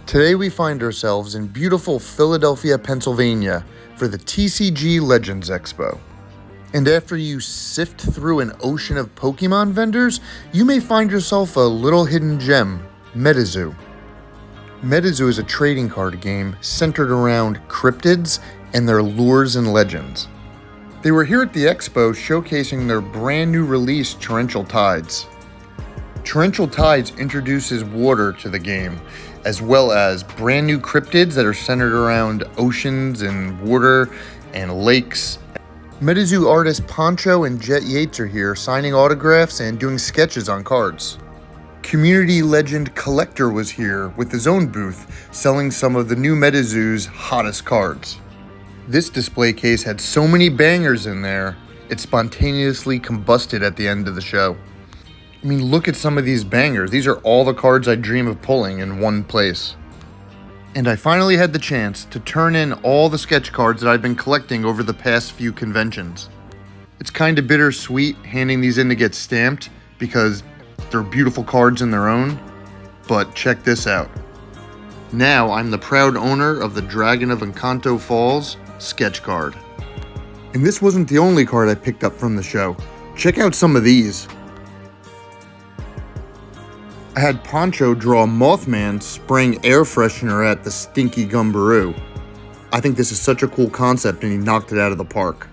Today we find ourselves in beautiful Philadelphia, Pennsylvania for the TCG Legends Expo. And after you sift through an ocean of Pokemon vendors, you may find yourself a little hidden gem, MetaZoo. MetaZoo is a trading card game centered around cryptids and their lures and legends. They were here at the Expo showcasing their brand new release, Torrential Tides. Torrential Tides introduces water to the game, as well as brand new cryptids that are centered around oceans and water and lakes. MetaZoo artists Poncho and Jet Yates are here signing autographs and doing sketches on cards. Community legend Collector was here with his own booth selling some of the new MetaZoo's hottest cards. This display case had so many bangers in there, it spontaneously combusted at the end of the show. I mean, look at some of these bangers. These are all the cards I dream of pulling in one place. And I finally had the chance to turn in all the sketch cards that I've been collecting over the past few conventions. It's kind of bittersweet handing these in to get stamped because they're beautiful cards in their own, but check this out. Now I'm the proud owner of the Dragon of Encanto Falls sketch card. And this wasn't the only card I picked up from the show. Check out some of these. I had Poncho draw Mothman spraying air freshener at the stinky Gumbaroo. I think this is such a cool concept and he knocked it out of the park.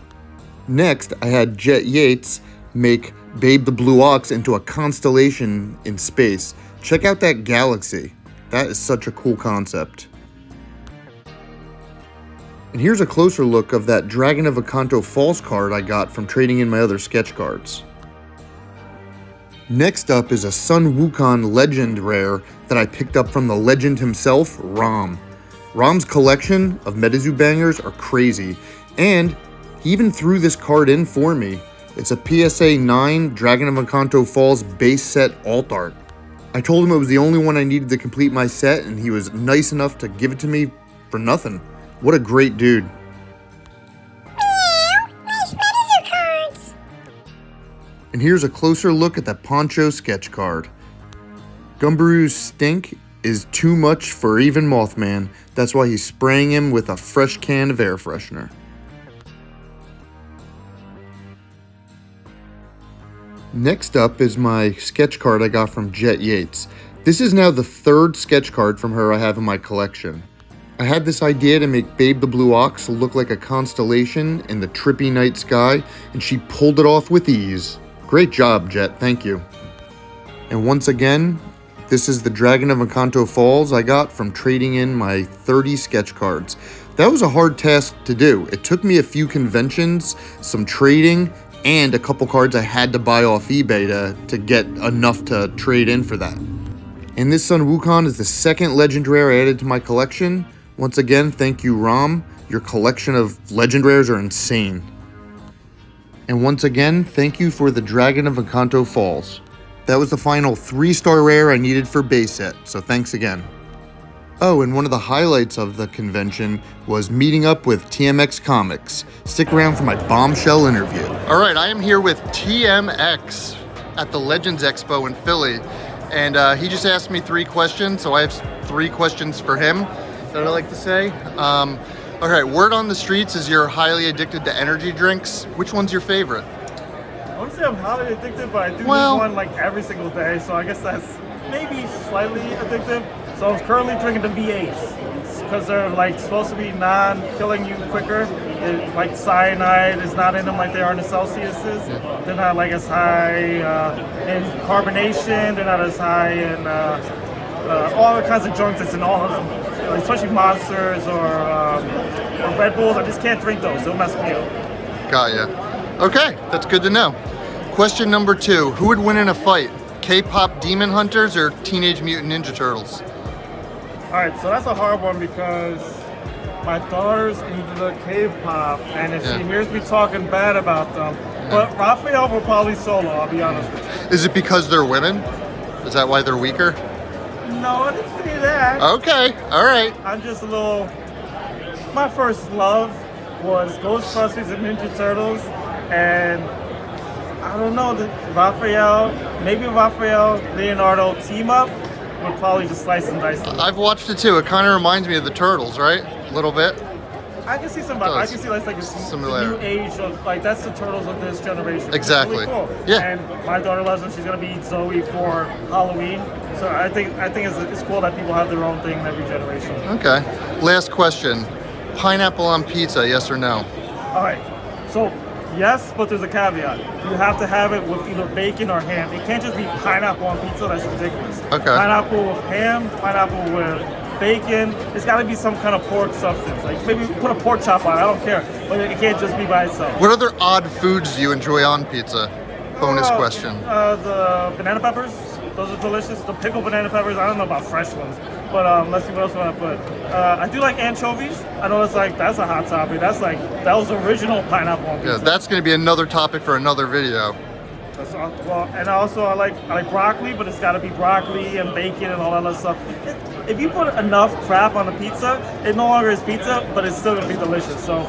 Next, I had Jet Yates make Babe the Blue Ox into a constellation in space. Check out that galaxy. That is such a cool concept. And here's a closer look of that Dragon of Encanto Falls card I got from trading in my other sketch cards. Next up is a Sun Wukong Legend rare that I picked up from the legend himself, Rom. Rom's collection of MetaZoo bangers are crazy, and he even threw this card in for me. It's a PSA 9 Dragon of Encanto Falls base set alt art. I told him it was the only one I needed to complete my set, and he was nice enough to give it to me for nothing. What a great dude. And here's a closer look at that Poncho sketch card. Gumbaroo's stink is too much for even Mothman. That's why he's spraying him with a fresh can of air freshener. Next up is my sketch card I got from Jet Yates. This is now the third sketch card from her I have in my collection. I had this idea to make Babe the Blue Ox look like a constellation in the trippy night sky, and she pulled it off with ease. Great job, Jet, thank you. And once again, this is the Dragon of Encanto Falls I got from trading in my 30 sketch cards. That was a hard task to do. It took me a few conventions, some trading, and a couple cards I had to buy off eBay to get enough to trade in for that. And this Sun Wukong is the second legend rare added to my collection. Once again, thank you, Rom. Your collection of legend rares are insane. And once again, thank you for the Dragon of Encanto Falls. That was the final 3-star rare I needed for base set, so thanks again. Oh, and one of the highlights of the convention was meeting up with TMXcomics. Stick around for my Bombshell interview. All right, I am here with TMX at the Legends Expo in Philly, and he just asked me 3 questions, so I have 3 questions for him that I like to say. All right, word on the streets is you're highly addicted to energy drinks. Which one's your favorite? I wouldn't say I'm highly addicted, but I do need one like every single day, so I guess that's maybe slightly addictive. So I'm currently drinking the V8s because they're like supposed to be non-killing you quicker. Like cyanide is not in them like they are in the Celsiuses. Yeah. They're not like as high in carbonation. They're not as high in all the kinds of junks that's in all of them. Especially Monsters or Red Bulls. I just can't drink those. They'll mess me up. Got ya. Okay, that's good to know. Question number 2. Who would win in a fight? K-pop Demon Hunters or Teenage Mutant Ninja Turtles? Alright, so that's a hard one because my daughter's into the K-pop, and if she hears me talking bad about them, but Raphael will probably solo, I'll be honest with you. Is it because they're women? Is that why they're weaker? No, I didn't say that. Okay, all right. I'm just a little... My first love was Ghostbusters and Ninja Turtles, and I don't know, maybe Raphael, Leonardo team up, would probably just slice and dice them. I've watched it too. It kind of reminds me of the Turtles, right? A little bit. I can see some. I can see like the new age of like that's the Turtles of this generation. Exactly. It's really cool. Yeah. And my daughter loves them. She's gonna be Zoe for Halloween. So I think it's cool that people have their own thing in every generation. Okay. Last question: pineapple on pizza? Yes or no? All right. So yes, but there's a caveat. You have to have it with either bacon or ham. It can't just be pineapple on pizza. That's ridiculous. Okay. Pineapple with ham. Pineapple with bacon. It's got to be some kind of pork substance. Like maybe put a pork chop on it. I don't care, but it can't just be by itself. What other odd foods do you enjoy on pizza? Bonus question. The banana peppers. Those are delicious. The pickled banana peppers. I don't know about fresh ones, but let's see what else I want to put. I do like anchovies. I know that's a hot topic. That was original pineapple on pizza. Yeah, that's going to be another topic for another video. And also I like broccoli, but it's got to be broccoli and bacon and all that other stuff. If you put enough crap on a pizza, it no longer is pizza, but it's still gonna be delicious. So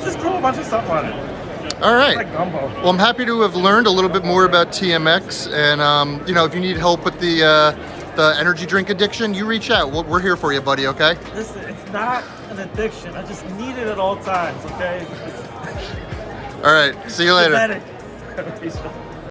just throw a bunch of stuff on it. All right. It's like gumbo. Well, I'm happy to have learned a little bit more about TMX, and you know, if you need help with the energy drink addiction, you reach out. We're here for you, buddy. Okay. Listen, it's not an addiction. I just need it at all times. Okay. All right. See you later. Peace.